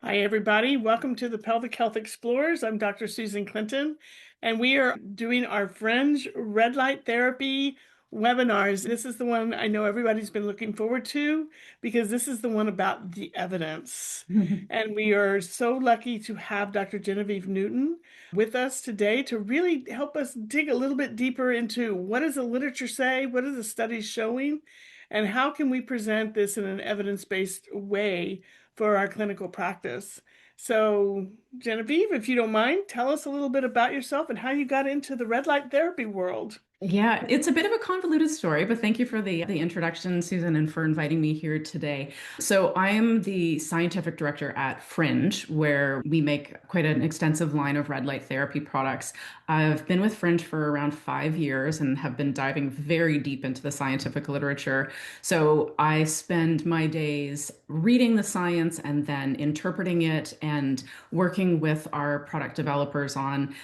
Hi, everybody. Welcome to the Pelvic Health Explorers. I'm Dr. Susan Clinton, and we are doing our Fringe red light therapy webinars. This is the one I know everybody's been looking forward to because this is the one about the evidence. And we are so lucky to have Dr. Genevieve Newton with us today to really help us dig a little bit deeper into what does the literature say, what are the studies showing, and how can we present this in an evidence-based way for our clinical practice. So, Genevieve, if you don't mind, tell us a little bit about yourself and how you got into the red light therapy world. Yeah, it's a bit of a convoluted story, but thank you for the introduction, Susan, and for inviting me here today. So I am the scientific director at Fringe, where we make quite an extensive line of red light therapy products. I've been with Fringe for around 5 years and have been diving very deep into the scientific literature. So I spend my days reading the science and then interpreting it and working with our product developers on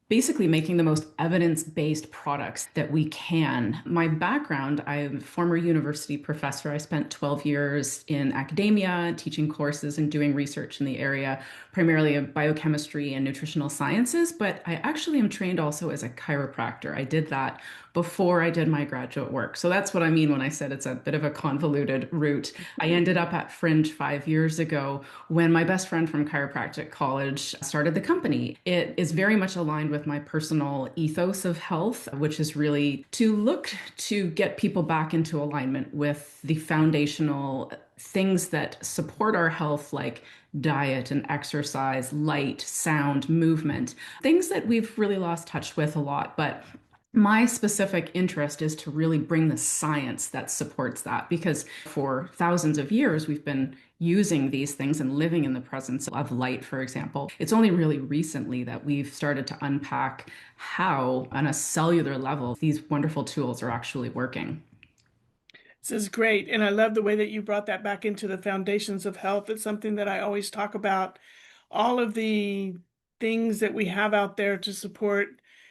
basically making the most evidence-based products that we can. My background, I'm a former university professor. I spent 12 years in academia, teaching courses and doing research in the area, primarily of biochemistry and nutritional sciences, but I actually am trained also as a chiropractor. I did that before I did my graduate work. So that's what I mean when I said it's a bit of a convoluted route. I ended up at Fringe 5 years ago when my best friend from chiropractic college started the company. It is very much aligned with my personal ethos of health, which is really to look to get people back into alignment with the foundational things that support our health, like diet and exercise, light, sound, movement, things that we've really lost touch with a lot. But my specific interest is to really bring the science that supports that because for thousands of years we've been using these things and living in the presence of light, for example. It's only really recently that we've started to unpack how, on a cellular level, these wonderful tools are actually working. This is great. And I love the way that you brought that back into the foundations of health. It's something that I always talk about. All of the things that we have out there to support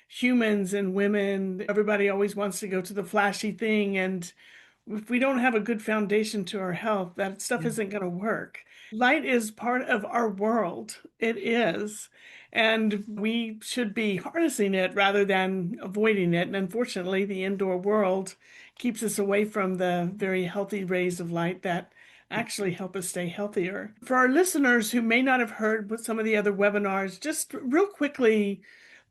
humans and women. Everybody always wants to go to the flashy thing. And if we don't have a good foundation to our health, that stuff isn't going to work. Light is part of our world. It is. And we should be harnessing it rather than avoiding it. And unfortunately, the indoor world keeps us away from the very healthy rays of light that actually help us stay healthier. For our listeners who may not have heard with some of the other webinars, just real quickly,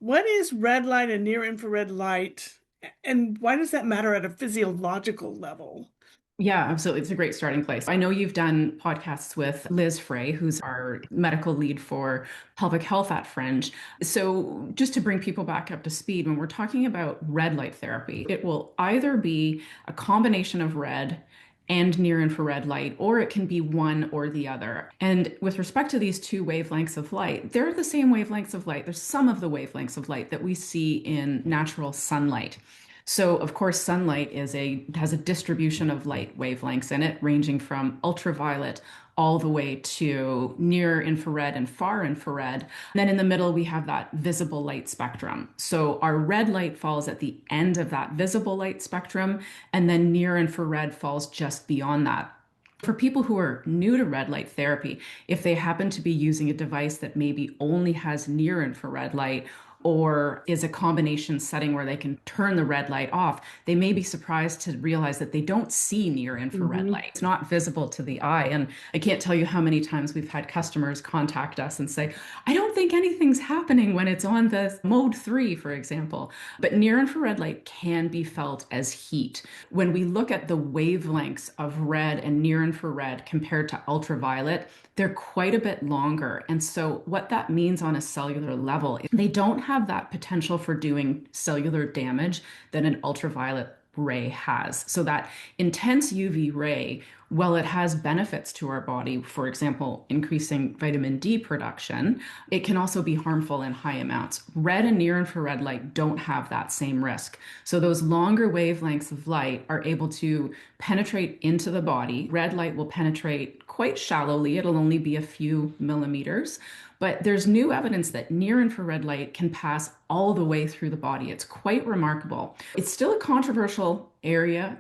what is red light and near infrared light? And why does that matter at a physiological level? Yeah, absolutely. It's a great starting place. I know you've done podcasts with Liz Frey, who's our medical lead for pelvic health at Fringe. So, just to bring people back up to speed, when we're talking about red light therapy, it will either be a combination of red and near infrared light, or it can be one or the other. And with respect to these two wavelengths of light, they're the same wavelengths of light. There's some of the wavelengths of light that we see in natural sunlight. So, of course, sunlight has a distribution of light wavelengths in it, ranging from ultraviolet all the way to near infrared and far infrared. And then in the middle, we have that visible light spectrum. So our red light falls at the end of that visible light spectrum, and then near infrared falls just beyond that. For people who are new to red light therapy, if they happen to be using a device that maybe only has near infrared light or is a combination setting where they can turn the red light off, they may be surprised to realize that they don't see near infrared Mhm. light. It's not visible to the eye. And I can't tell you how many times we've had customers contact us and say, I don't think anything's happening when it's on the mode 3, for example. But near infrared light can be felt as heat. When we look at the wavelengths of red and near infrared compared to ultraviolet, they're quite a bit longer. And so, what that means on a cellular level, they don't have that potential for doing cellular damage that an ultraviolet ray has. So, that intense UV ray, while it has benefits to our body, for example, increasing vitamin D production, it can also be harmful in high amounts. Red and near infrared light don't have that same risk. So, those longer wavelengths of light are able to penetrate into the body. Red light will penetrate quite shallowly, it'll only be a few millimeters. But there's new evidence that near infrared light can pass all the way through the body. It's quite remarkable. It's still a controversial area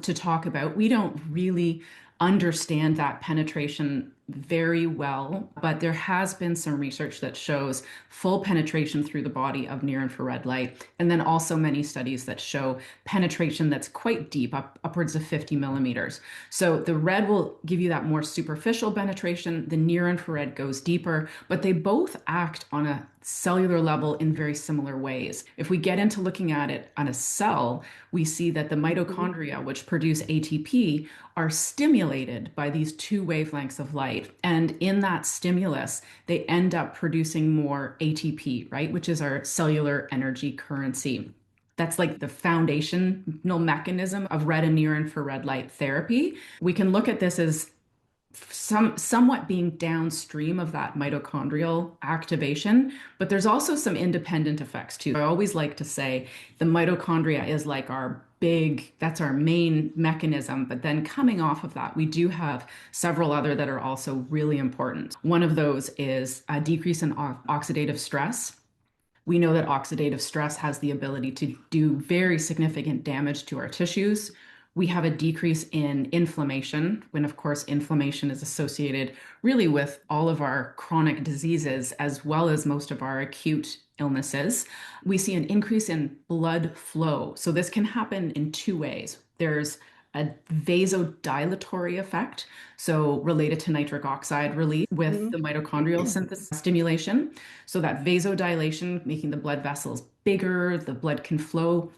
to talk about. We don't really understand that penetration very well, but there has been some research that shows full penetration through the body of near infrared light. And then also many studies that show penetration that's quite deep, upwards of 50 millimeters. So the red will give you that more superficial penetration. The near infrared goes deeper, but they both act on a cellular level in very similar ways. If we get into looking at it on a cell, we see that the Mhm. mitochondria, which produce ATP, are stimulated by these two wavelengths of light. And in that stimulus, they end up producing more ATP, right? Which is our cellular energy currency. That's like the foundational mechanism of red and near infrared light therapy. We can look at this as somewhat being downstream of that mitochondrial activation, but there's also some independent effects too. I always like to say the mitochondria is like that's our main mechanism, but then coming off of that, we do have several other that are also really important. One of those is a decrease in oxidative stress. We know that oxidative stress has the ability to do very significant damage to our tissues. We have a decrease in inflammation, when, of course, inflammation is associated really with all of our chronic diseases as well as most of our acute illnesses. We see an increase in blood flow. So, this can happen in two ways. There's a vasodilatory effect, so related to nitric oxide release with the Mhm. mitochondrial synthesis stimulation. So that vasodilation, making the blood vessels bigger, the blood can flow,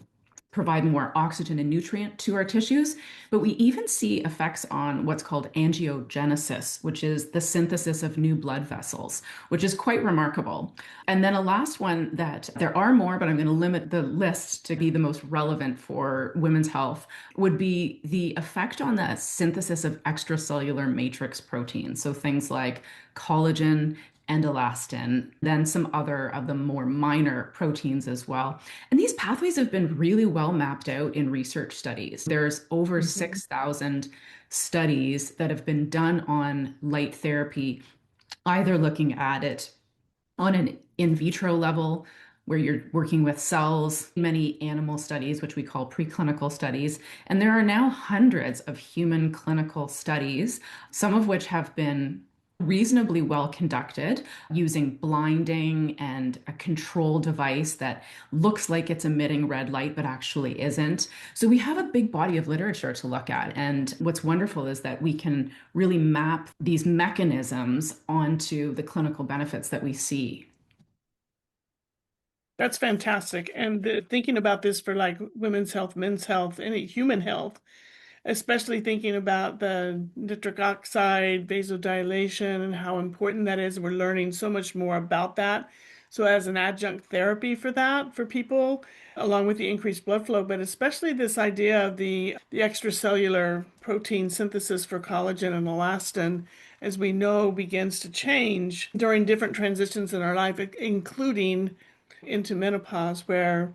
provide more oxygen and nutrient to our tissues. But we even see effects on what's called angiogenesis, which is the synthesis of new blood vessels, which is quite remarkable. And then a last one that there are more, but I'm going to limit the list to be the most relevant for women's health, would be the effect on the synthesis of extracellular matrix proteins. So things like collagen and elastin, then some other of the more minor proteins as well. And these pathways have been really well mapped out in research studies. There's over Mhm. 6,000 studies that have been done on light therapy, either looking at it on an in vitro level, where you're working with cells, many animal studies, which we call preclinical studies. And there are now hundreds of human clinical studies, some of which have been reasonably well conducted using blinding and a control device that looks like it's emitting red light but actually isn't. So we have a big body of literature to look at. And what's wonderful is that we can really map these mechanisms onto the clinical benefits that we see. That's fantastic. And thinking about this for like women's health, men's health, any human health, especially thinking about the nitric oxide, vasodilation, and how important that is. We're learning so much more about that. So, as an adjunct therapy for that, for people, along with the increased blood flow, but especially this idea of the extracellular protein synthesis for collagen and elastin, as we know, begins to change during different transitions in our life, including into menopause, where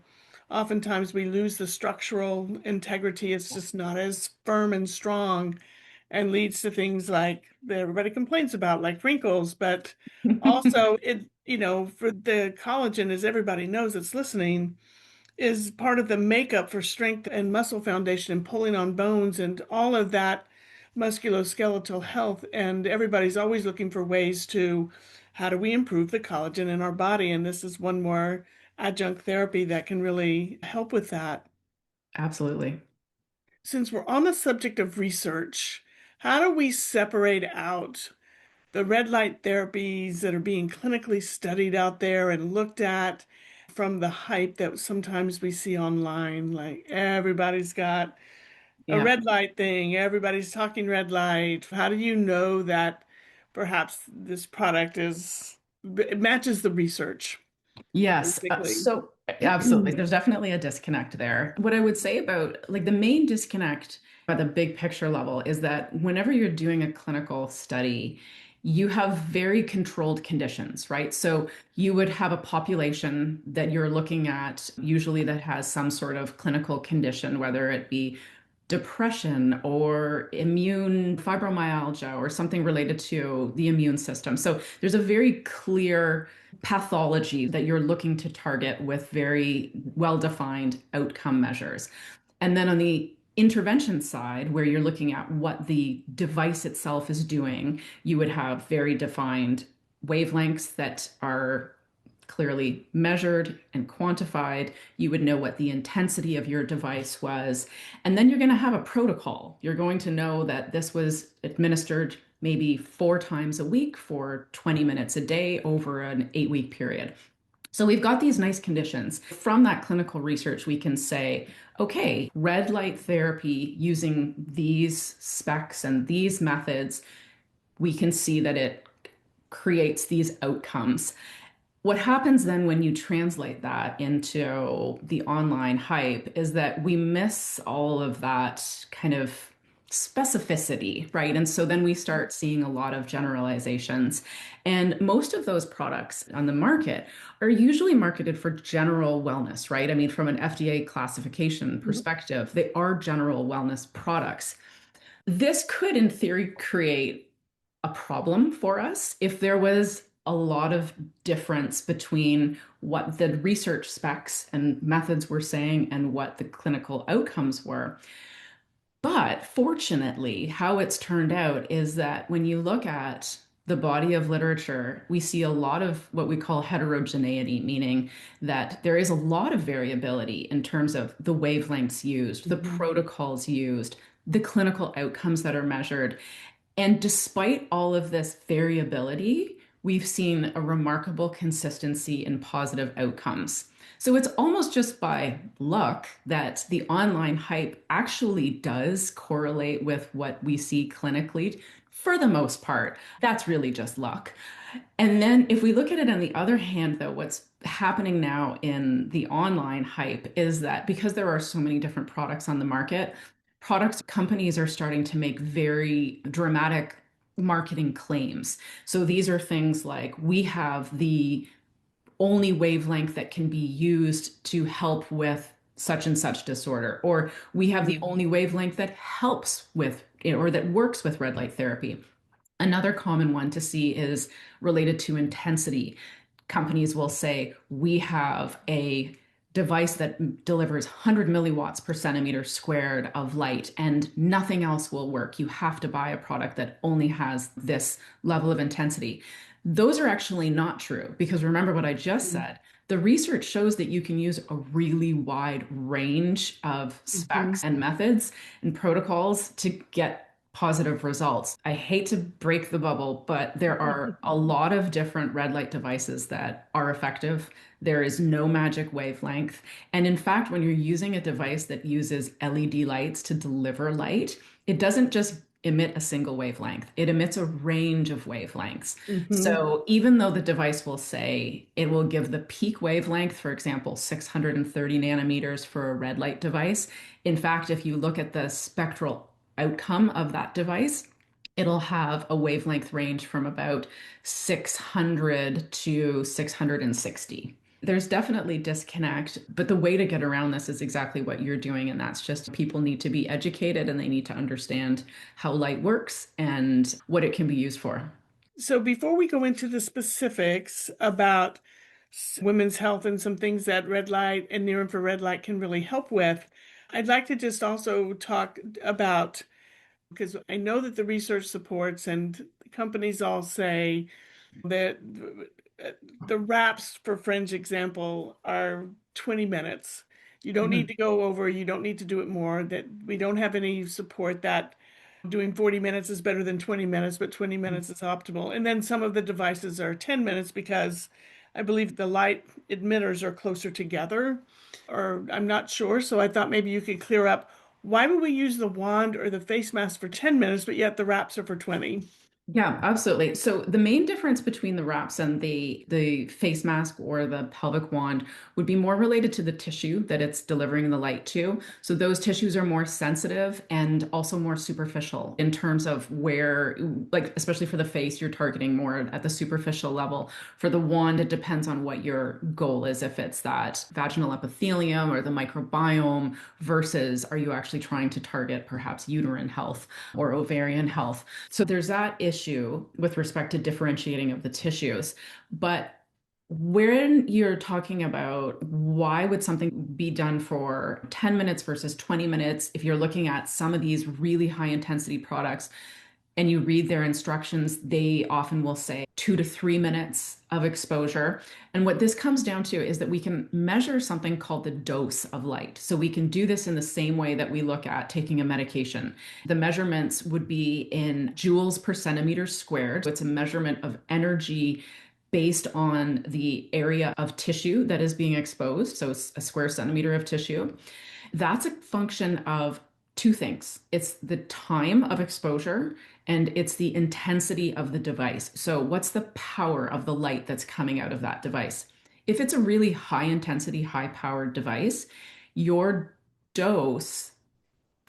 oftentimes we lose the structural integrity. It's just not as firm and strong and leads to things like that everybody complains about, like wrinkles. But also, for the collagen, as everybody knows that's listening, is part of the makeup for strength and muscle foundation and pulling on bones and all of that musculoskeletal health. And everybody's always looking for ways to how do we improve the collagen in our body? And this is one more adjunct therapy that can really help with that. Absolutely. Since we're on the subject of research, how do we separate out the red light therapies that are being clinically studied out there and looked at from the hype that sometimes we see online? Like everybody's got a Yeah. red light thing, everybody's talking red light. How do you know that perhaps this product it matches the research, Yes. basically? So absolutely. There's definitely a disconnect there. What I would say about like the main disconnect at the big picture level is that whenever you're doing a clinical study, you have very controlled conditions, right? So you would have a population that you're looking at, usually that has some sort of clinical condition, whether it be depression or immune fibromyalgia or something related to the immune system. So there's a very clear pathology that you're looking to target with very well-defined outcome measures. And then on the intervention side, where you're looking at what the device itself is doing, you would have very defined wavelengths that are clearly measured and quantified. You would know what the intensity of your device was. And then you're going to have a protocol. You're going to know that this was administered maybe 4 times a week for 20 minutes a day over an 8-week period. So we've got these nice conditions. From that clinical research, we can say, okay, red light therapy using these specs and these methods, we can see that it creates these outcomes. What happens then when you translate that into the online hype is that we miss all of that kind of specificity, right? And so then we start seeing a lot of generalizations. And most of those products on the market are usually marketed for general wellness, right? I mean, from an FDA classification perspective, they are general wellness products. This could, in theory, create a problem for us if there was a lot of difference between what the research specs and methods were saying and what the clinical outcomes were. But fortunately, how it's turned out is that when you look at the body of literature, we see a lot of what we call heterogeneity, meaning that there is a lot of variability in terms of the wavelengths used, the protocols used, the clinical outcomes that are measured. And despite all of this variability, we've seen a remarkable consistency in positive outcomes. So it's almost just by luck that the online hype actually does correlate with what we see clinically for the most part. That's really just luck. And then if we look at it on the other hand, though, what's happening now in the online hype is that because there are so many different products on the market, products companies are starting to make very dramatic marketing claims. So these are things like, we have the only wavelength that can be used to help with such and such disorder, or we have the only wavelength that helps with or that works with red light therapy. Another common one to see is related to intensity. Companies will say, we have a device that delivers 100 milliwatts per centimeter squared of light, and nothing else will work. You have to buy a product that only has this level of intensity. Those are actually not true, because remember what I just said. The research shows that you can use a really wide range of specs and methods and protocols to get positive results. I hate to break the bubble, but there are a lot of different red light devices that are effective. There is no magic wavelength. And in fact, when you're using a device that uses LED lights to deliver light, it doesn't just emit a single wavelength. It emits a range of wavelengths. So even though the device will say it will give the peak wavelength, for example, 630 nanometers for a red light device, in fact, if you look at the spectral outcome of that device, it'll have a wavelength range from about 600 to 660. There's definitely disconnect, but the way to get around this is exactly what you're doing, and that's just people need to be educated and they need to understand how light works and what it can be used for. So before we go into the specifics about women's health and some things that red light and near infrared light can really help with, I'd like to just also talk about, because I know that the research supports and companies all say that the wraps, for Fringe example, are 20 minutes. You don't need to go over, you don't need to do it more, that we don't have any support that doing 40 minutes is better than 20 minutes, but 20 minutes is optimal. And then some of the devices are 10 minutes because I believe the light emitters are closer together, or I'm not sure. So I thought maybe you could clear up, why would we use the wand or the face mask for 10 minutes, but yet the wraps are for 20? Yeah, absolutely. So the main difference between the wraps and the face mask or the pelvic wand would be more related to the tissue that it's delivering the light to. So those tissues are more sensitive and also more superficial in terms of where, like, especially for the face, you're targeting more at the superficial level. For the wand, it depends on what your goal is. If it's that vaginal epithelium or the microbiome versus are you actually trying to target perhaps uterine health or ovarian health. So there's that issue with respect to differentiating of the tissues. But When you're talking about why would something be done for 10 minutes versus 20 minutes, if you're looking at some of these really high intensity products and you read their instructions, they often will say 2 to 3 minutes of exposure. And what this comes down to is that we can measure something called the dose of light. So we can do this in the same way that we look at taking a medication. The measurements would be in joules per centimeter squared. So it's a measurement of energy based on the area of tissue that is being exposed. So it's a square centimeter of tissue. That's a function of two things. It's the time of exposure and it's the intensity of the device. So, what's the power of the light that's coming out of that device? If it's a really high intensity, high powered device, your dose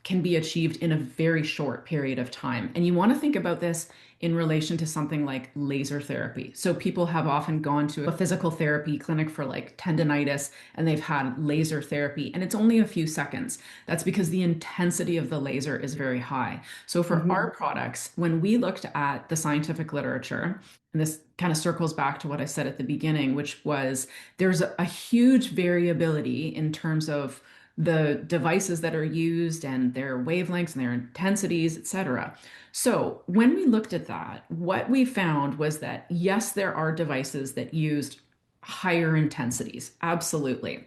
can be achieved in a very short period of time. And you want to think about this in relation to something like laser therapy. So people have often gone to a physical therapy clinic for like tendonitis and they've had laser therapy and it's only a few seconds. That's because the intensity of the laser is very high. So for our Mhm. products, when we looked at the scientific literature, and this kind of circles back to what I said at the beginning, which was there's a huge variability in terms of the devices that are used and their wavelengths and their intensities, etc. So when we looked at that, what we found was that yes, there are devices that used higher intensities, absolutely.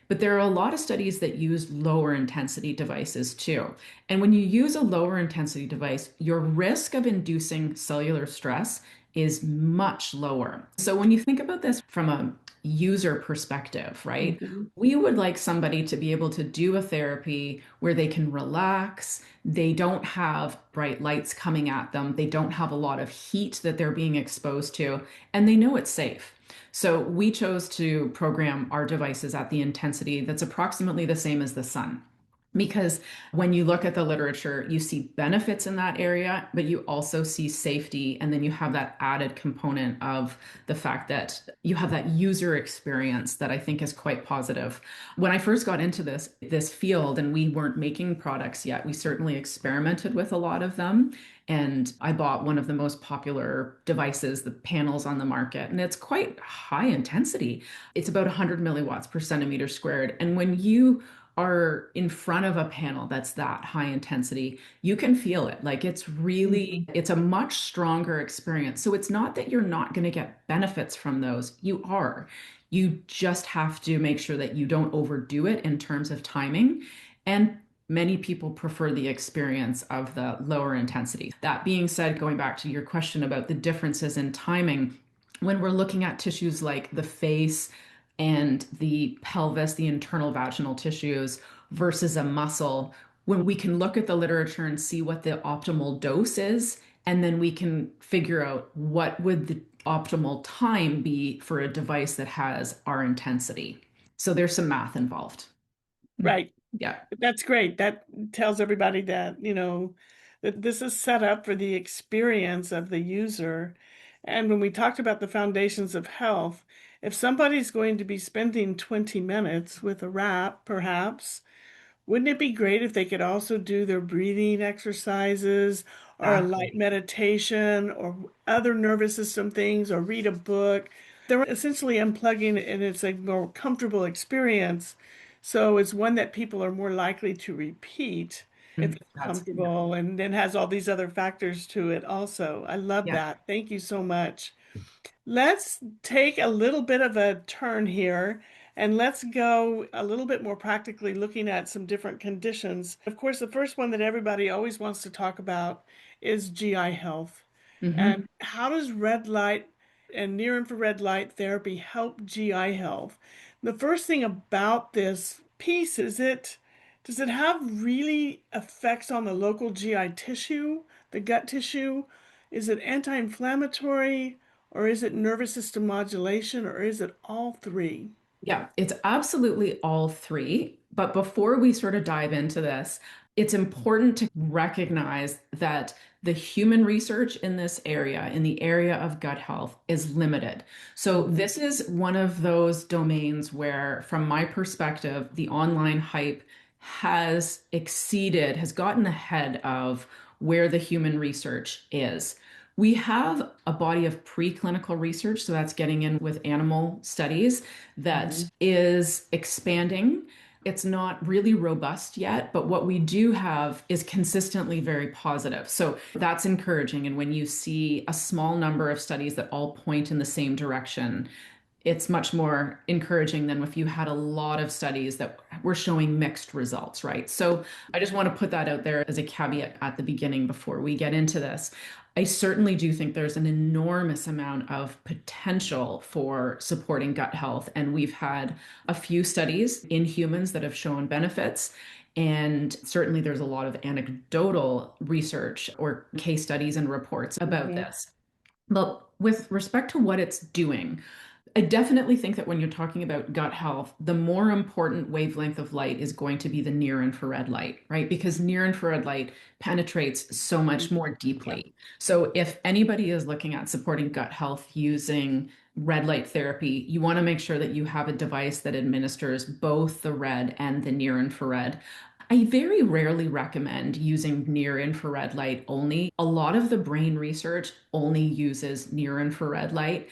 But there are a lot of studies that use lower intensity devices too. And when you use a lower intensity device, your risk of inducing cellular stress is much lower. So when you think about this from a user perspective, right? Mhm. We would like somebody to be able to do a therapy where they can relax. They don't have bright lights coming at them. They don't have a lot of heat that they're being exposed to, and they know it's safe. So we chose to program our devices at the intensity that's approximately the same as the sun. Because when you look at the literature, you see benefits in that area, but you also see safety. And then you have that added component of the fact that you have that user experience that I think is quite positive. When I first got into this field and we weren't making products yet, we certainly experimented with a lot of them. And I bought one of the most popular devices, the panels on the market, and it's quite high intensity. It's about 100 milliwatts per centimeter squared. And when you are in front of a panel that's that high intensity, you can feel it. Like Mhm. it's a much stronger experience. So it's not that you're not going to get benefits from those. You are. You just have to make sure that you don't overdo it in terms of timing. And many people prefer the experience of the lower intensity. That being said, going back to your question about the differences in timing, when we're looking at tissues like the face and the pelvis, the internal vaginal tissues versus a muscle, when we can look at the literature and see what the optimal dose is, and then we can figure out what would the optimal time be for a device that has our intensity. So there's some math involved. Right. Yeah. That's great. That tells everybody that, that this is set up for the experience of the user. And when we talked about the foundations of health, if somebody's going to be spending 20 minutes with a wrap, perhaps, wouldn't it be great if they could also do their breathing exercises or a light Exactly. meditation or other nervous system things or read a book? They're essentially unplugging and it's a more comfortable experience. So it's one that people are more likely to repeat if it's Yeah. comfortable and then has all these other factors to it also. I love Yeah. that. Thank you so much. Let's take a little bit of a turn here and let's go a little bit more practically looking at some different conditions. Of course, the first one that everybody always wants to talk about is GI health. Hmm. And how does red light and near infrared light therapy help GI health? The first thing about this piece is does it have really effects on the local GI tissue, the gut tissue? Is it anti-inflammatory? Or is it nervous system modulation, or is it all three? Yeah, it's absolutely all three. But before we sort of dive into this, it's important to recognize that the human research in this area, in the area of gut health, is limited. So, Mhm. this is one of those domains where, from my perspective, the online hype has gotten ahead of where the human research is. We have a body of preclinical research, so that's getting in with animal studies that Mhm. is expanding. It's not really robust yet, but what we do have is consistently very positive. So that's encouraging. And when you see a small number of studies that all point in the same direction, it's much more encouraging than if you had a lot of studies that were showing mixed results, right? So I just want to put that out there as a caveat at the beginning before we get into this. I certainly do think there's an enormous amount of potential for supporting gut health. And we've had a few studies in humans that have shown benefits. And certainly there's a lot of anecdotal research or case studies and reports about Mhm. this. But with respect to what it's doing, I definitely think that when you're talking about gut health, the more important wavelength of light is going to be the near infrared light, right? Because near infrared light penetrates so much more Yeah. deeply. So if anybody is looking at supporting gut health using red light therapy, you want to make sure that you have a device that administers both the red and the near infrared. I very rarely recommend using near infrared light only. A lot of the brain research only uses near infrared light.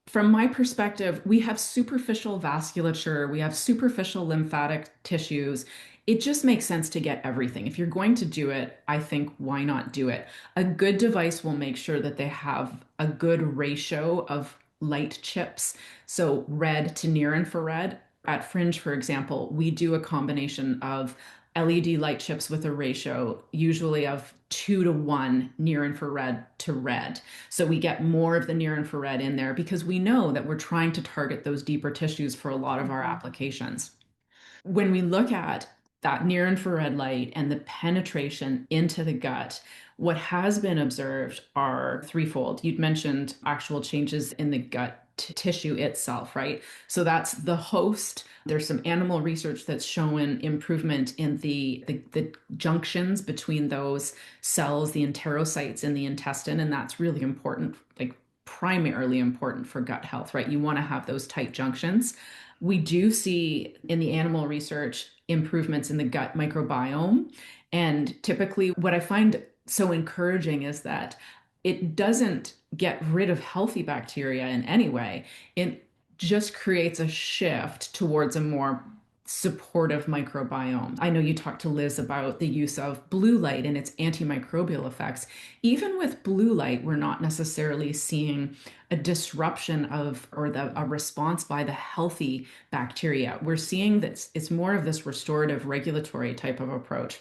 From my perspective, we have superficial vasculature, we have superficial lymphatic tissues. It just makes sense to get everything. If you're going to do it, I think why not do it? A good device will make sure that they have a good ratio of light chips. So red to near infrared. At Fringe, for example, we do a combination of LED light chips with a ratio usually of 2 to 1 near infrared to red. So we get more of the near infrared in there because we know that we're trying to target those deeper tissues for a lot of our Mhm. applications. When we look at that near infrared light and the penetration into the gut, what has been observed are threefold. You'd mentioned actual changes in the gut tissue itself, right? So that's the host. There's some animal research that's shown improvement in the junctions between those cells, the enterocytes in the intestine, and that's really important, like primarily important for gut health, right? You want to have those tight junctions. We do see in the animal research improvements in the gut microbiome. And typically, what I find so encouraging is that it doesn't get rid of healthy bacteria in any way. It just creates a shift towards a more supportive microbiome. I know you talked to Liz about the use of blue light and its antimicrobial effects. Even with blue light, we're not necessarily seeing a disruption of or a response by the healthy bacteria. We're seeing that it's more of this restorative regulatory type of approach.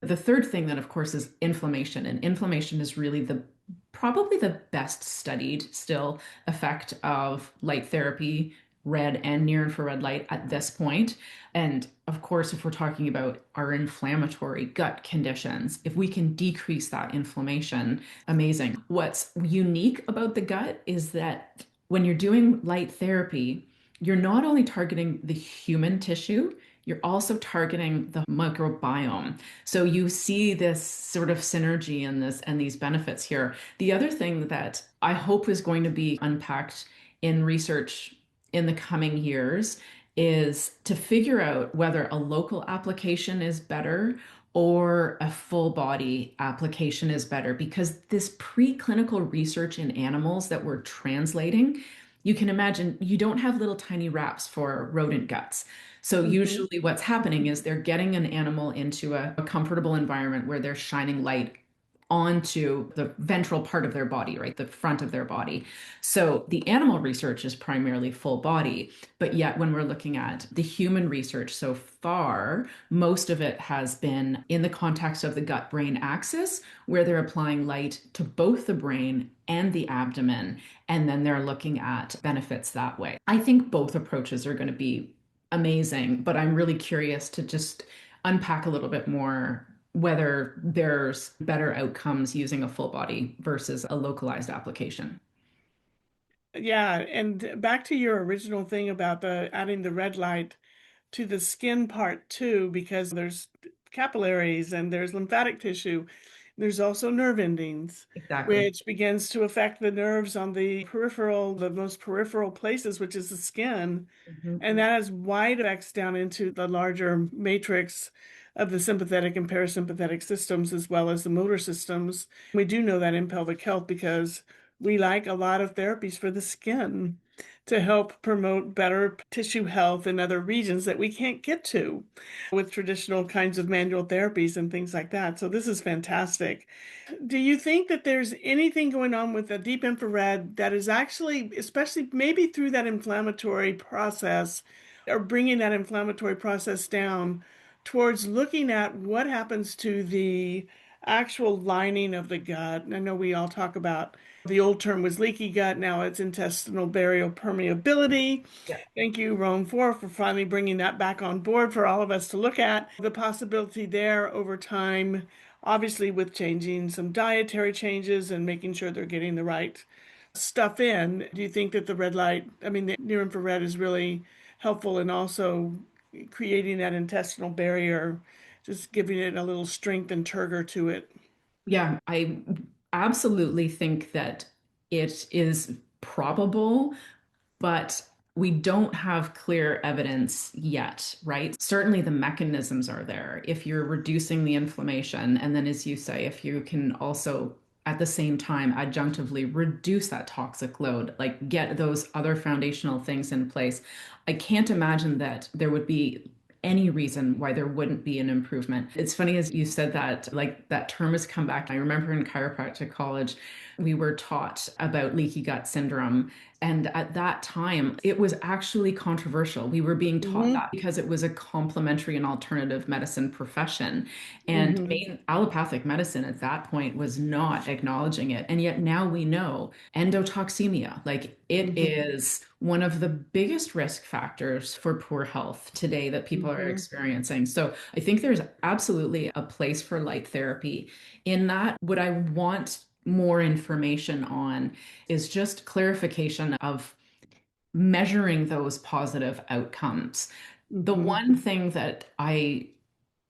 The third thing then, of course, is inflammation. And inflammation is really the probably the best studied still effect of light therapy, red and near infrared light at this point. And of course, if we're talking about our inflammatory gut conditions, if we can decrease that inflammation, amazing. What's unique about the gut is that when you're doing light therapy, you're not only targeting the human tissue, you're also targeting the microbiome. So you see this sort of synergy in this and these benefits here. The other thing that I hope is going to be unpacked in research in the coming years is to figure out whether a local application is better or a full body application is better because this preclinical research in animals that we're translating, you can imagine you don't have little tiny wraps for rodent guts. So Mhm. usually what's happening is they're getting an animal into a comfortable environment where they're shining light onto the ventral part of their body, right? The front of their body. So the animal research is primarily full body, but yet when we're looking at the human research so far, most of it has been in the context of the gut brain axis, where they're applying light to both the brain and the abdomen, and then they're looking at benefits that way. I think both approaches are going to be amazing, but I'm really curious to just unpack a little bit more whether there's better outcomes using a full body versus a localized application. Yeah, and back to your original thing about the adding the red light to the skin part too, because there's capillaries and there's lymphatic tissue. There's also nerve endings, Exactly. which begins to affect the nerves on the peripheral, the most peripheral places, which is the skin. Mhm. And that has wide effects down into the larger matrix of the sympathetic and parasympathetic systems as well as the motor systems. We do know that in pelvic health because we like a lot of therapies for the skin to help promote better tissue health in other regions that we can't get to with traditional kinds of manual therapies and things like that. So this is fantastic. Do you think that there's anything going on with the deep infrared that is actually, especially maybe through that inflammatory process or bringing that inflammatory process down towards looking at what happens to the actual lining of the gut? And I know we all talk about the old term was leaky gut, now it's intestinal barium permeability. Yeah. Thank you, Rome 4, for finally bringing that back on board for all of us to look at. The possibility there over time, obviously, with changing some dietary changes and making sure they're getting the right stuff in. Do you think that the red light, I mean, the near infrared is really helpful in also creating that intestinal barrier, just giving it a little strength and turgor to it? Yeah, I absolutely think that it is probable, but we don't have clear evidence yet, right? Certainly the mechanisms are there. If you're reducing the inflammation, and then as you say, if you can also at the same time adjunctively reduce that toxic load, like get those other foundational things in place, I can't imagine that there would be any reason why there wouldn't be an improvement. It's funny as you said that, like that term has come back. I remember in chiropractic college, we were taught about leaky gut syndrome. And at that time, it was actually controversial. We were being taught Mm-hmm. that because it was a complementary and alternative medicine profession. And Mm-hmm. main allopathic medicine at that point was not acknowledging it. And yet now we know endotoxemia, like it Mm-hmm. is one of the biggest risk factors for poor health today that people are Mm-hmm. experiencing. So I think there's absolutely a place for light therapy in that. What I want more information on is just clarification of measuring those positive outcomes. The Mm-hmm. one thing that I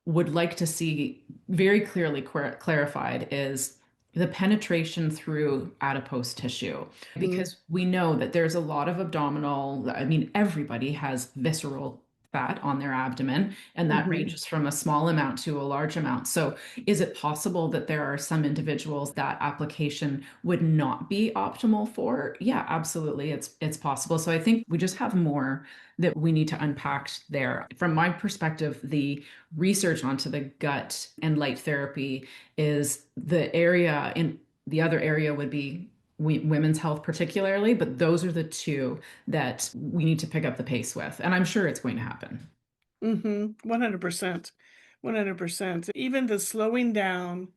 would like to see very clearly clarified is the penetration through adipose tissue, because we know that there's a lot of abdominal, I mean, everybody has visceral fat on their abdomen, and that Mm-hmm. ranges from a small amount to a large amount. So, is it possible that there are some individuals that application would not be optimal for? Yeah, absolutely. It's possible. So I think we just have more that we need to unpack there. From my perspective, the research onto the gut and light therapy is the area, and the other area would be women's health particularly, but those are the two that we need to pick up the pace with, and I'm sure it's going to happen. Mm-hmm. 100%. 100%. Even the slowing down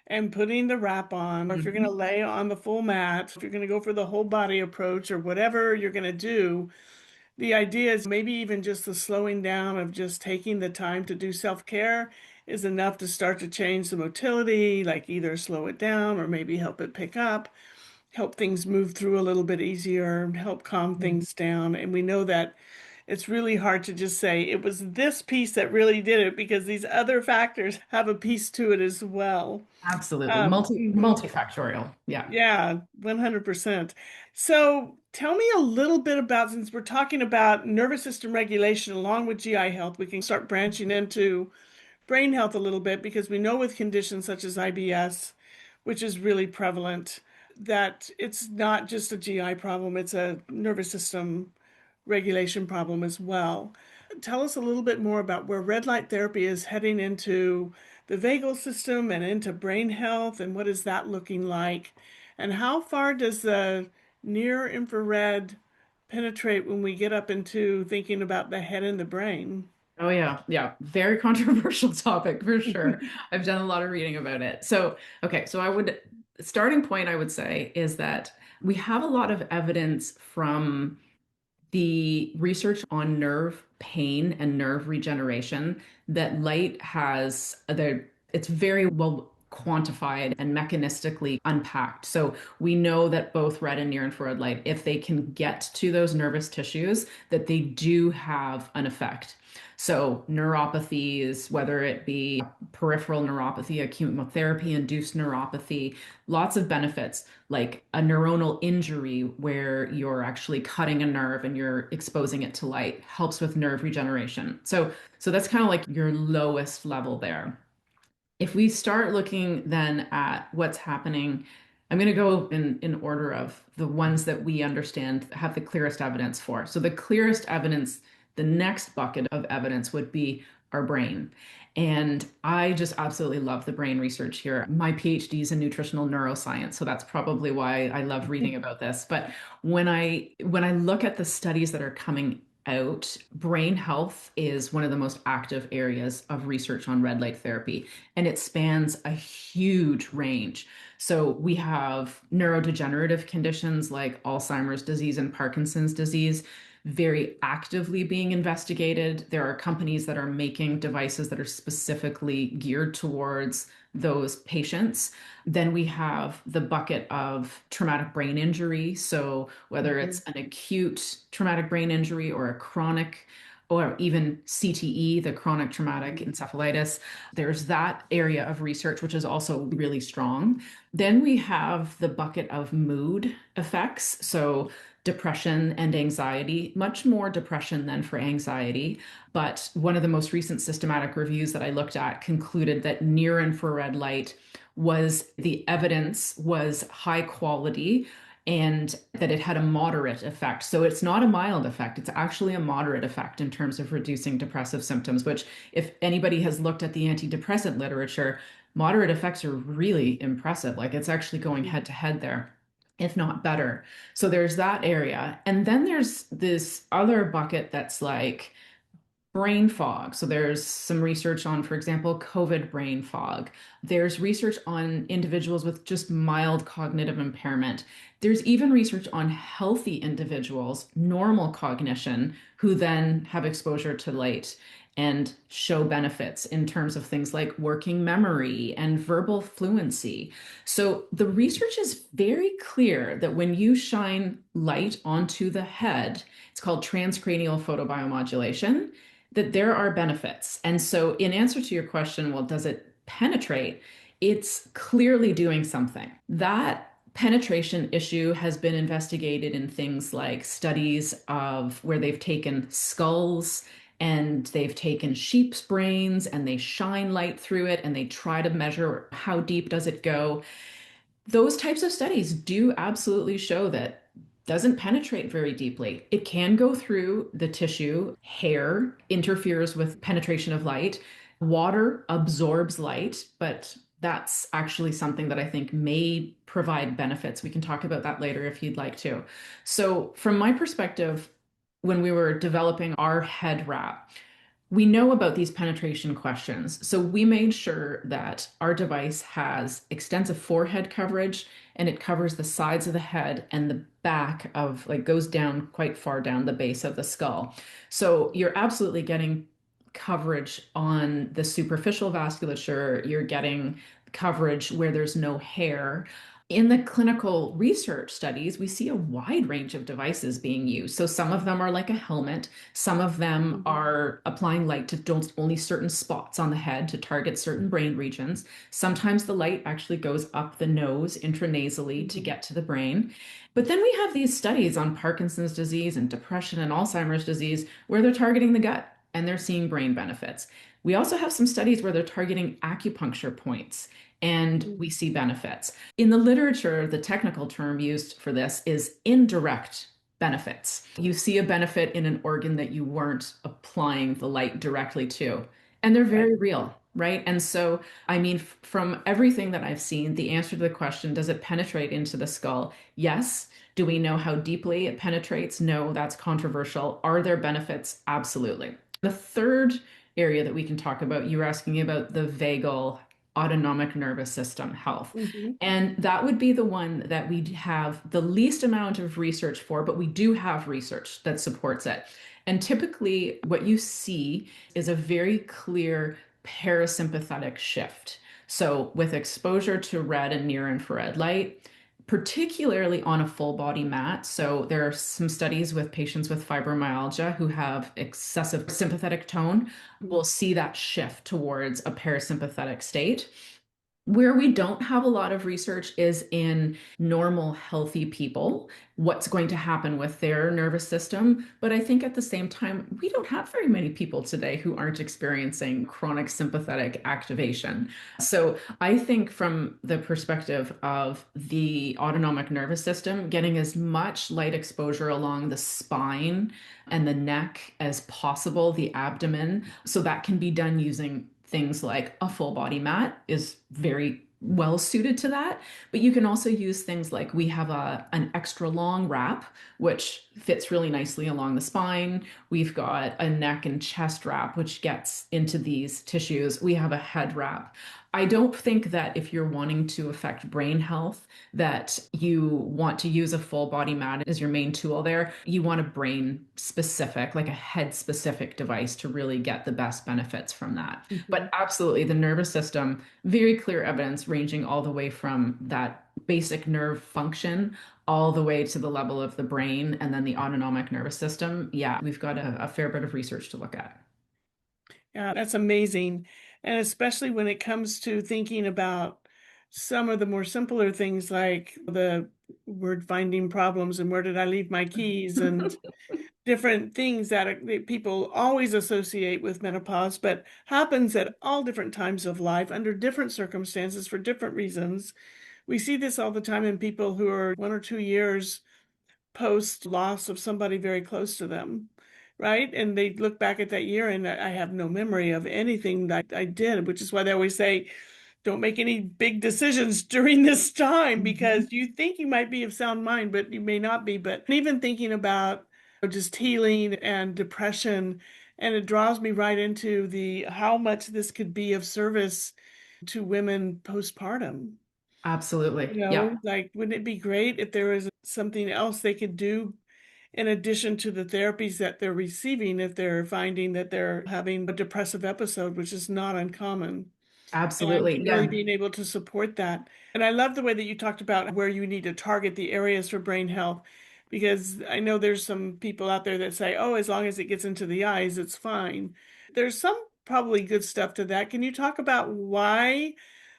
and putting the wrap on, or if you're going to Mhm. lay on the full mat, if you're going to go for the whole body approach or whatever you're going to do, the idea is maybe even just the slowing down of just taking the time to do self-care is enough to start to change the motility, like either slow it down or maybe help it pick up, help things move through a little bit easier, help calm things down. And we know that it's really hard to just say it was this piece that really did it because these other factors have a piece to it as well. Absolutely. Multi Mhm. multifactorial. Yeah. Yeah, 100%. So tell me a little bit about, since we're talking about nervous system regulation along with GI health, we can start branching into brain health a little bit because we know with conditions such as IBS, which is really prevalent, that it's not just a GI problem, it's a nervous system regulation problem as well. Tell us a little bit more about where red light therapy is heading into the vagal system and into brain health, and what is that looking like? And how far does the near infrared penetrate when we get up into thinking about the head and the brain? Oh yeah, yeah. Very controversial topic for sure. I've done a lot of reading about it. So, okay, so I would starting point I would say is that we have a lot of evidence from the research on nerve pain and nerve regeneration that light has it's very well quantified and mechanistically unpacked. So we know that both red and near infrared light, if they can get to those nervous tissues, that they do have an effect. So neuropathies, whether it be peripheral neuropathy, a chemotherapy-induced neuropathy, lots of benefits, like a neuronal injury where you're actually cutting a nerve and you're exposing it to light, helps with nerve regeneration. So that's kind of like your lowest level there. If we start looking then at what's happening, I'm going to go in order of the ones that we understand have the clearest evidence for. So the clearest evidence, the next bucket of evidence would be our brain. And I just absolutely love the brain research here. My PhD is in nutritional neuroscience, so that's probably why I love reading about this. But when I look at the studies that are coming out, brain health is one of the most active areas of research on red light therapy, and it spans a huge range. So we have neurodegenerative conditions like Alzheimer's disease and Parkinson's disease very actively being investigated. There are companies that are making devices that are specifically geared towards those patients. Then we have the bucket of traumatic brain injury. So whether it's an acute traumatic brain injury or a chronic, or even CTE, the chronic traumatic encephalitis, there's that area of research, which is also really strong. Then we have the bucket of mood effects. So depression and anxiety, much more depression than for anxiety. But one of the most recent systematic reviews that I looked at concluded that near infrared light the evidence was high quality and that it had a moderate effect. So it's not a mild effect, it's actually a moderate effect in terms of reducing depressive symptoms, which, if anybody has looked at the antidepressant literature, moderate effects are really impressive. Like it's actually going head to head there, if not better. So there's that area. And then there's this other bucket that's like brain fog. So there's some research on, for example, COVID brain fog. There's research on individuals with just mild cognitive impairment. There's even research on healthy individuals, normal cognition, who then have exposure to light and show benefits in terms of things like working memory and verbal fluency. So the research is very clear that when you shine light onto the head, it's called transcranial photobiomodulation, that there are benefits. And so, in answer to your question, well, does it penetrate? It's clearly doing something. That penetration issue has been investigated in things like studies of where they've taken skulls and they've taken sheep's brains and they shine light through it and they try to measure how deep does it go. Those types of studies do absolutely show that doesn't penetrate very deeply. It can go through the tissue. Hair interferes with penetration of light. Water absorbs light, but that's actually something that I think may provide benefits. We can talk about that later if you'd like to. So, from my perspective, when we were developing our head wrap, we know about these penetration questions. So we made sure that our device has extensive forehead coverage and it covers the sides of the head and the back of, like, goes down quite far down the base of the skull. So you're absolutely getting coverage on the superficial vasculature. You're getting coverage where there's no hair. In the clinical research studies, we see a wide range of devices being used. So some of them are like a helmet. Some of them are applying light to only certain spots on the head to target certain brain regions. Sometimes the light actually goes up the nose intranasally to get to the brain. But then we have these studies on Parkinson's disease and depression and Alzheimer's disease where they're targeting the gut and they're seeing brain benefits. We also have some studies where they're targeting acupuncture points and we see benefits. In the literature, the technical term used for this is indirect benefits. You see a benefit in an organ that you weren't applying the light directly to, and they're very real, right? And so, I mean, from everything that I've seen, the answer to the question, does it penetrate into the skull? Yes. Do we know how deeply it penetrates? No, that's controversial. Are there benefits? Absolutely. The third area that we can talk about, you were asking about the vagal autonomic nervous system health. And that would be the one that we have the least amount of research for, but we do have research that supports it. And typically, what you see is a very clear parasympathetic shift. So, with exposure to red and near infrared light, particularly on a full body mat. So, there are some studies with patients with fibromyalgia who have excessive sympathetic tone. We'll see that shift towards a parasympathetic state. Where we don't have a lot of research is in normal, healthy people, what's going to happen with their nervous system. But I think at the same time, we don't have very many people today who aren't experiencing chronic sympathetic activation. So I think from the perspective of the autonomic nervous system, getting as much light exposure along the spine and the neck as possible, the abdomen, so that can be done using things like a full body mat is very well suited to that. But you can also use things like we have an extra long wrap, which fits really nicely along the spine. We've got a neck and chest wrap, which gets into these tissues. We have a head wrap. I don't think that if you're wanting to affect brain health, that you want to use a full body mat as your main tool there. You want a brain specific, like a head specific device to really get the best benefits from that. But absolutely, the nervous system, very clear evidence ranging all the way from that basic nerve function all the way to the level of the brain and then the autonomic nervous system. Yeah, we've got a fair bit of research to look at. Yeah, that's amazing. And especially when it comes to thinking about some of the more simpler things like the word finding problems and where did I leave my keys and different things that people always associate with menopause, but happens at all different times of life under different circumstances for different reasons. We see this all the time in people who are 1 or 2 years post loss of somebody very close to them, right? And they look back at that year and I have no memory of anything that I did, which is why they always say, don't make any big decisions during this time because Mhm. you think you might be of sound mind, but you may not be. But even thinking about just healing and depression, and it draws me right into the how much this could be of service to women postpartum. Absolutely. Yeah. Like, wouldn't it be great if there was something else they could do in addition to the therapies that they're receiving if they're finding that they're having a depressive episode, which is not uncommon, and Absolutely. really Yeah. being able to support that. And I love the way that you talked about where you need to target the areas for brain health, because I know there's some people out there that say, oh, as long as it gets into the eyes, it's fine. There's some probably good stuff to that. Can you talk about why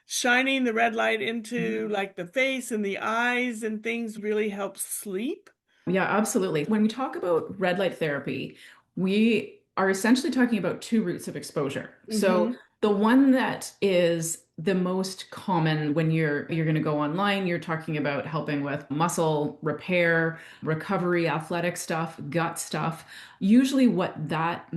shining the red light into like the face and the eyes and things really helps sleep? Yeah, absolutely. When we talk about red light therapy, we are essentially talking about two routes of exposure. So Mm-hmm. the one that is the most common when you're going to go online, you're talking about helping with muscle repair, recovery, athletic stuff, gut stuff. Usually what that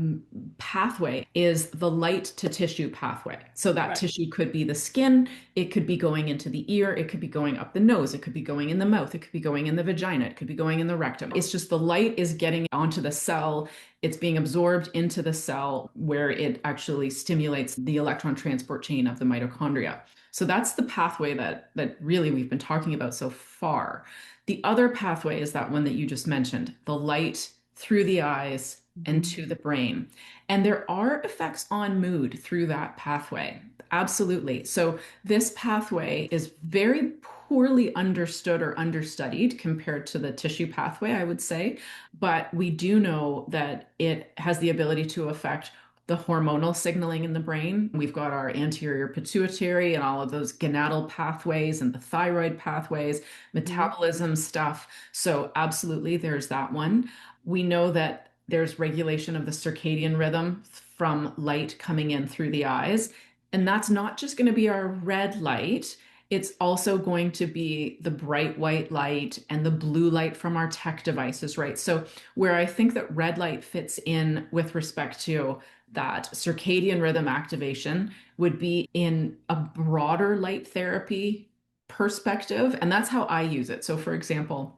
pathway is the light to tissue pathway. So that Right. tissue could be the skin, it could be going into the ear, it could be going up the nose, it could be going in the mouth, it could be going in the vagina, it could be going in the rectum. It's just the light is getting onto the cell, it's being absorbed into the cell where it actually stimulates the electron transport chain of the mitochondria. So that's the pathway that really we've been talking about so far. The other pathway is that one that you just mentioned, the light through the eyes and Mhm. to the brain. And there are effects on mood through that pathway. Absolutely. So this pathway is very poorly understood or understudied compared to the tissue pathway, I would say. But we do know that it has the ability to affect the hormonal signaling in the brain. We've got our anterior pituitary and all of those gonadal pathways and the thyroid pathways, Mhm. metabolism stuff. So, absolutely, there's that one. We know that there's regulation of the circadian rhythm from light coming in through the eyes. And that's not just going to be our red light. It's also going to be the bright white light and the blue light from our tech devices, right? So, where I think that red light fits in with respect to that circadian rhythm activation would be in a broader light therapy perspective. And that's how I use it. So, for example,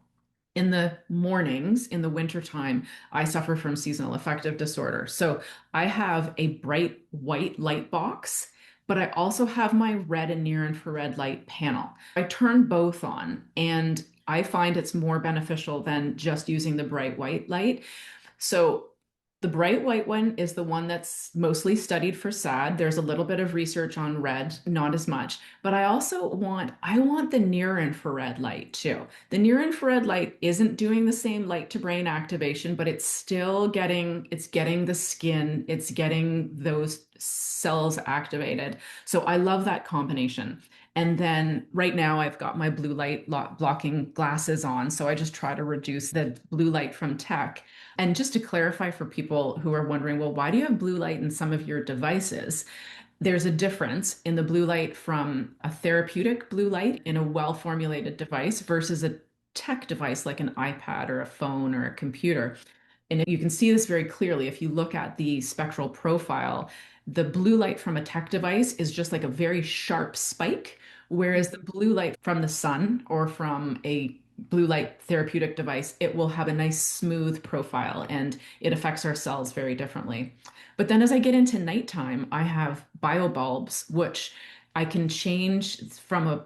in the mornings in the wintertime, I suffer from seasonal affective disorder. So I have a bright white light box, but I also have my red and near infrared light panel. I turn both on, and I find it's more beneficial than just using the bright white light. So The bright white one is the one that's mostly studied for SAD. There's a little bit of research on red, not as much. But I want the near infrared light too. The near infrared light isn't doing the same light to brain activation, but it's getting the skin, it's getting those cells activated. So I love that combination. And then right now I've got my blue light blocking glasses on, so I just try to reduce the blue light from tech. And just to clarify for people who are wondering, well, why do you have blue light in some of your devices? There's a difference in the blue light from a therapeutic blue light in a well-formulated device versus a tech device like an iPad or a phone or a computer. And you can see this very clearly if you look at the spectral profile. The blue light from a tech device is just like a very sharp spike, whereas the blue light from the sun or from a blue light therapeutic device, it will have a nice smooth profile and it affects our cells very differently. But then as I get into nighttime, I have biobulbs, which I can change from a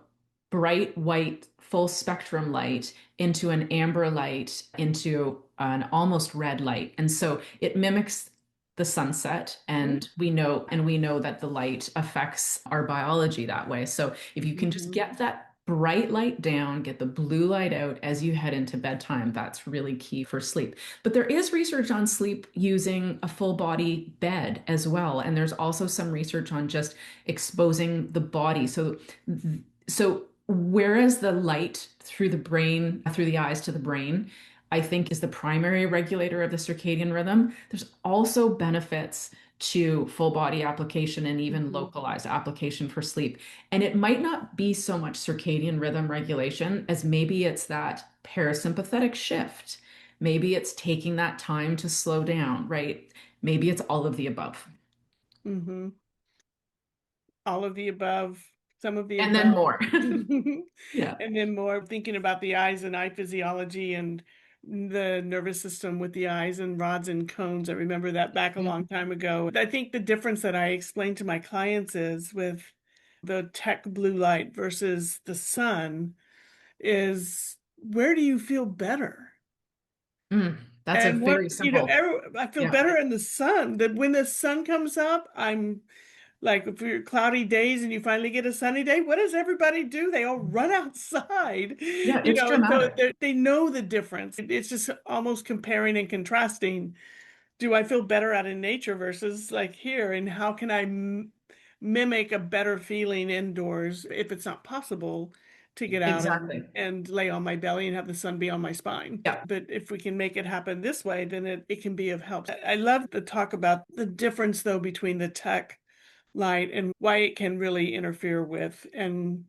bright white full spectrum light into an amber light into an almost red light. And so it mimics the sunset, and we know that the light affects our biology that way. So if you can just Mhm. get that bright light down, get the blue light out as you head into bedtime, that's really key for sleep. But there is research on sleep using a full body bed as well. And there's also some research on just exposing the body. So whereas the light through the brain, through the eyes to the brain, I think is the primary regulator of the circadian rhythm, there's also benefits to full body application and even Mhm. localized application for sleep. And it might not be so much circadian rhythm regulation as maybe it's that parasympathetic shift. Maybe it's taking that time to slow down, right? Maybe it's all of the above. Mhm. All of the above, some of the And then above. more. Yeah. And then more thinking about the eyes and eye physiology and the nervous system with the eyes and rods and cones. I remember that back a long time ago. I think the difference that I explain to my clients is with the tech blue light versus the sun is where do you feel better? Mm, that's a And what, very simple. I feel Yeah. better in the sun. That when the sun comes up, I'm like if you're cloudy days and you finally get a sunny day, what does everybody do? They all run outside, Yeah, it's and so dramatic. they know the difference. It's just almost comparing and contrasting. Do I feel better out in nature versus like here? And how can I mimic a better feeling indoors if it's not possible to get out Exactly. and lay on my belly and have the sun be on my spine? Yeah. But if we can make it happen this way, then it can be of help. I love to talk about the difference though between the tech light and why it can really interfere with and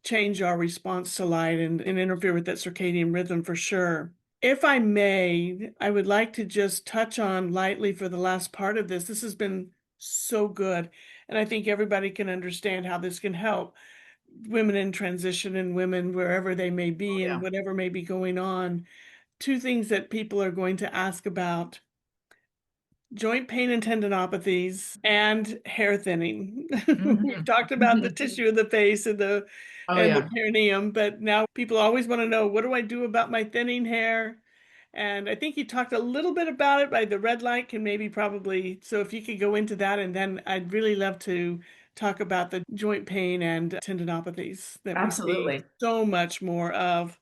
change our response to light and interfere with that circadian rhythm for sure. If I may, I would like to just touch on lightly for the last part of this. This has been so good. And I think everybody can understand how this can help women in transition and women wherever they may Oh, be and yeah. whatever may be going on. Two things that people are going to ask about: joint pain and tendinopathies, and hair thinning. We've Mhm. talked about the tissue of the face and Oh, the yeah. perineum, but now people always want to know, what do I do about my thinning hair? And I think you talked a little bit about it by the red light can maybe probably, so if you could go into that, and then I'd really love to talk about the joint pain and tendinopathies that we see Absolutely. so much more of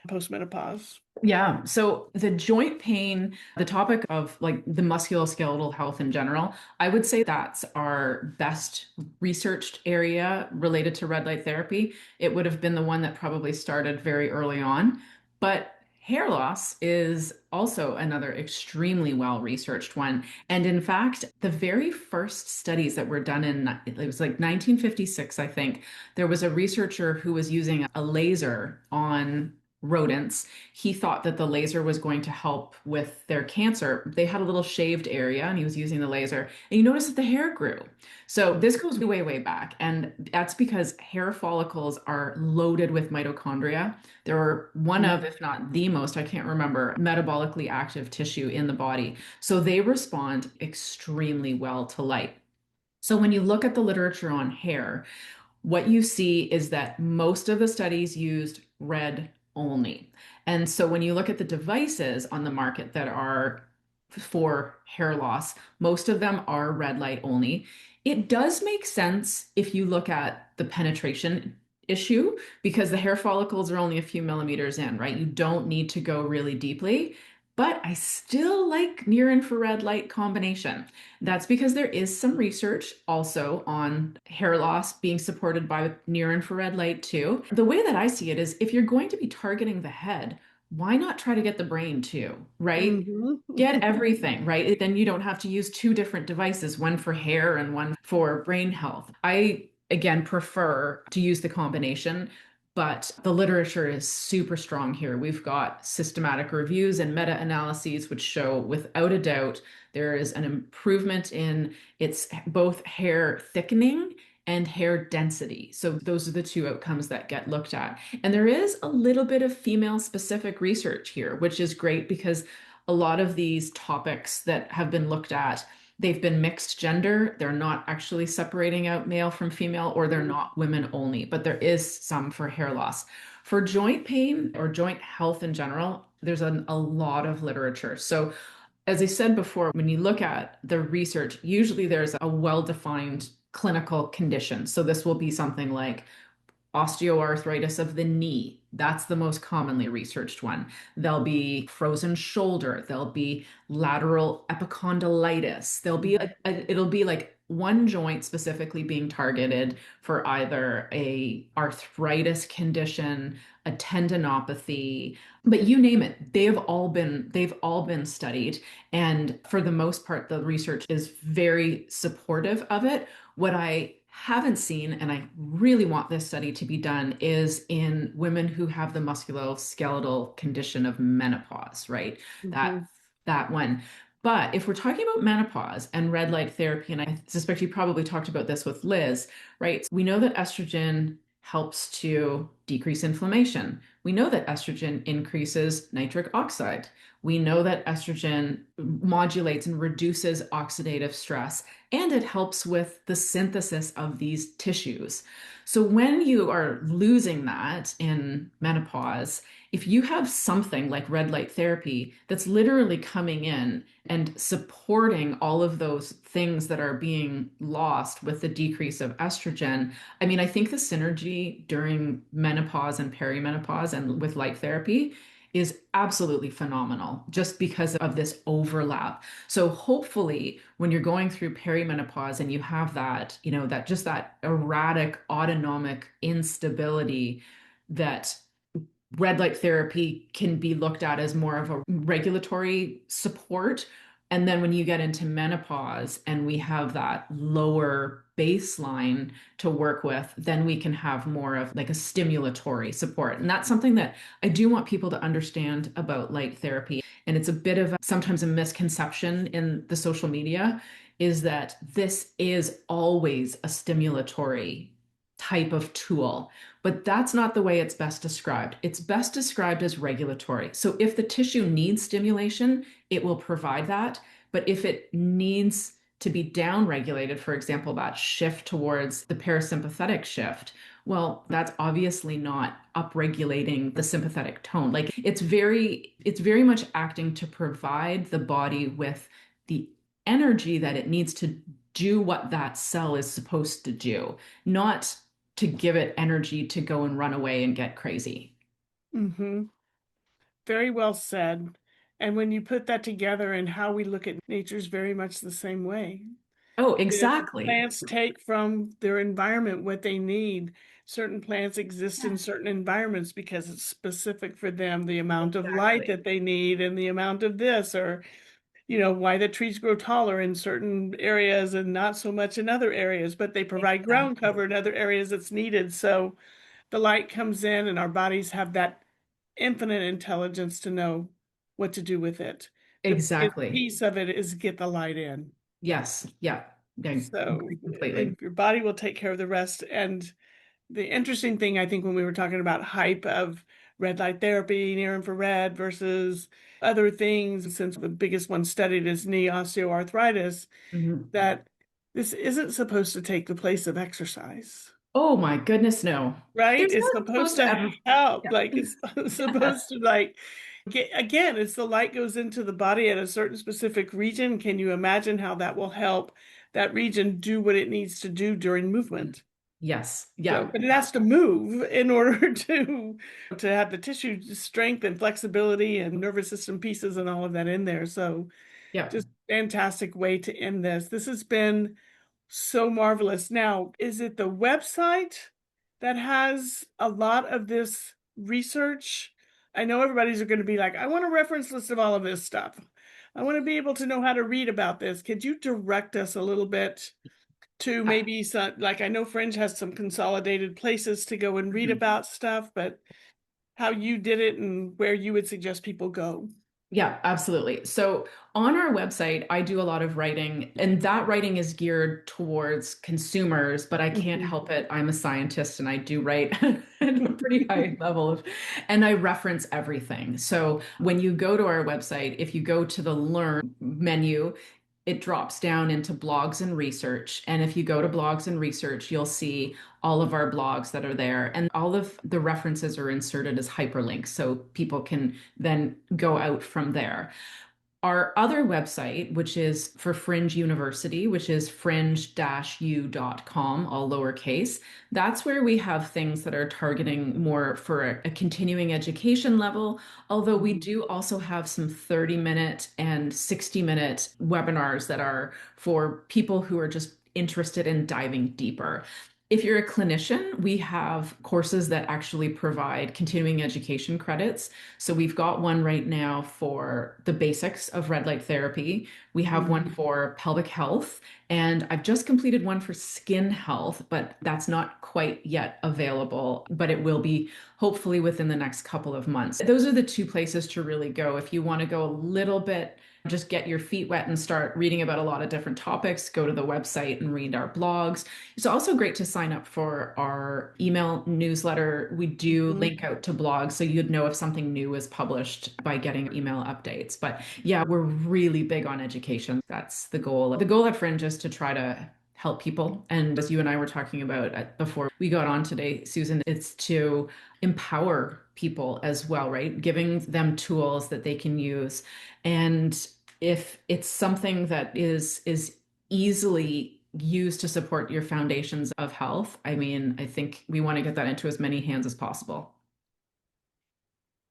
postmenopause. Yeah. So the joint pain, the topic of like the musculoskeletal health in general, I would say that's our best researched area related to red light therapy. It would have been the one that probably started very early on. But hair loss is also another extremely well researched one. And in fact, the very first studies that were done it was like 1956, I think, there was a researcher who was using a laser on rodents. He thought that the laser was going to help with their cancer. They had a little shaved area and he was using the laser. And you notice that the hair grew. So this goes way, way back. And that's because hair follicles are loaded with mitochondria. They're one of, if not the most, I can't remember, metabolically active tissue in the body. So they respond extremely well to light. So when you look at the literature on hair, what you see is that most of the studies used red only. And so when you look at the devices on the market that are for hair loss. Most of them are red light only. It does make sense if you look at the penetration issue because the hair follicles are only a few millimeters in, right? You don't need to go really deeply. But I still like near infrared light combination. That's because there is some research also on hair loss being supported by near infrared light too. The way that I see it is if you're going to be targeting the head, why not try to get the brain too, right? Hmm. Get everything, right? Then you don't have to use two different devices, one for hair and one for brain health. I, again, prefer to use the combination, but the literature is super strong here. We've got systematic reviews and meta-analyses which show without a doubt there is an improvement in its both hair thickening and hair density. So those are the two outcomes that get looked at. And there is a little bit of female specific research here, which is great because a lot of these topics that have been looked at, they've been mixed gender. They're not actually separating out male from female, or they're not women only, but there is some for hair loss. For joint pain or joint health in general, there's a lot of literature. So as I said before, when you look at the research, usually there's a well-defined clinical condition. So this will be something like osteoarthritis of the knee. That's the most commonly researched one. There'll be frozen shoulder. There'll be lateral epicondylitis. It'll be like one joint specifically being targeted for either a arthritis condition, a tendinopathy, but you name it. They've all been studied. And for the most part, the research is very supportive of it. What I haven't seen, and I really want this study to be done, is in women who have the musculoskeletal condition of menopause, right? That Hmm. that one. But if we're talking about menopause and red light therapy, and I suspect you probably talked about this with Liz, right? We know that estrogen helps to decrease inflammation. We know that estrogen increases nitric oxide. We know that estrogen modulates and reduces oxidative stress, and it helps with the synthesis of these tissues. So when you are losing that in menopause, if you have something like red light therapy that's literally coming in and supporting all of those things that are being lost with the decrease of estrogen, I mean, I think the synergy during menopause and perimenopause and with light therapy is absolutely phenomenal just because of this overlap. So hopefully when you're going through perimenopause and you have that, that just that erratic autonomic instability, that red light therapy can be looked at as more of a regulatory support. And then when you get into menopause and we have that lower baseline to work with, then we can have more of like a stimulatory support. And that's something that I do want people to understand about light therapy. And it's a bit of sometimes a misconception in the social media is that this is always a stimulatory type of tool. But that's not the way it's best described. It's best described as regulatory. So if the tissue needs stimulation, it will provide that. But if it needs to be downregulated, for example, that shift towards the parasympathetic shift, well, that's obviously not upregulating the sympathetic tone. Like it's very much acting to provide the body with the energy that it needs to do what that cell is supposed to do, not to give it energy to go and run away and get crazy. Hmm. Very well said. And when you put that together and how we look at nature is very much the same way. Oh, The exactly. plants take from their environment what they need. Certain plants exist in certain environments because it's specific for them, the amount of light Exactly. that they need and the amount of this, or, why the trees grow taller in certain areas and not so much in other areas, but they provide ground Exactly. cover in other areas that's needed. So the light comes in and our bodies have that infinite intelligence to know what to do with it. The biggest Exactly. piece of it is get the light in. Yes. Yeah. I So, agree completely. and your body will take care of the rest. And the interesting thing, I think, when we were talking about hype of red light therapy, near infrared versus other things, since the biggest one studied is knee osteoarthritis, Mhm. that this isn't supposed to take the place of exercise, Oh my goodness, no. right? There's It's not supposed supposed to to ever. help, Yeah. like it's Yes. supposed to like Again, it's the light goes into the body at a certain specific region. Can you imagine how that will help that region do what it needs to do during movement? Yes. So, Yeah. but it has to move in order to have the tissue strength and flexibility and nervous system pieces and all of that in there. So, Yeah. just fantastic way to end this. This has been so marvelous. Now, is it the website that has a lot of this research? I know everybody's going to be like, I want a reference list of all of this stuff. I want to be able to know how to read about this. Could you direct us a little bit to maybe some, like I know Fringe has some consolidated places to go and read Mhm. about stuff, but how you did it and where you would suggest people go? Yeah, absolutely. So on our website, I do a lot of writing, and that writing is geared towards consumers, but I can't Mhm. help it. I'm a scientist and I do write at a pretty high level and I reference everything. So when you go to our website, if you go to the Learn menu, it drops down into blogs and research. And if you go to blogs and research, you'll see all of our blogs that are there. And all of the references are inserted as hyperlinks so people can then go out from there. Our other website, which is for Fringe University, which is fringe-u.com, all lowercase, that's where we have things that are targeting more for a continuing education level. Although we Mhm. do also have some 30-minute and 60-minute webinars that are for people who are just interested in diving deeper. If you're a clinician, we have courses that actually provide continuing education credits. So we've got one right now for the basics of red light therapy. We have one Mhm. for pelvic health, and I've just completed one for skin health, but that's not quite yet available, but it will be hopefully within the next couple of months. Those are the two places to really go. If you want to go a little bit, just get your feet wet and start reading about a lot of different topics, go to the website and read our blogs. It's also great to sign up for our email newsletter. We do Mhm. link out to blogs so you'd know if something new is published by getting email updates. But yeah, we're really big on education. That's the goal. The goal at Fringe is to try to help people. And as you and I were talking about before we got on today, Susan, it's to empower people as well, right? Giving them tools that they can use. And if it's something that is easily used to support your foundations of health, I mean, I think we want to get that into as many hands as possible.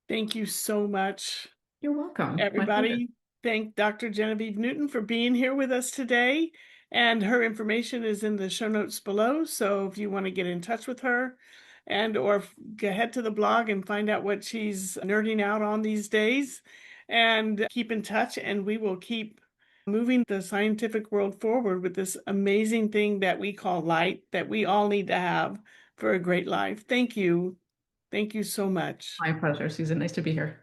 Thank you so much, You're welcome. My pleasure. everybody. Thank Dr. Genevieve Newton for being here with us today. And her information is in the show notes below. So if you want to get in touch with her and or head to the blog and find out what she's nerding out on these days and keep in touch and we will keep moving the scientific world forward with this amazing thing that we call light that we all need to have for a great life. Thank you. Thank you so much. My pleasure, Susan. Nice to be here.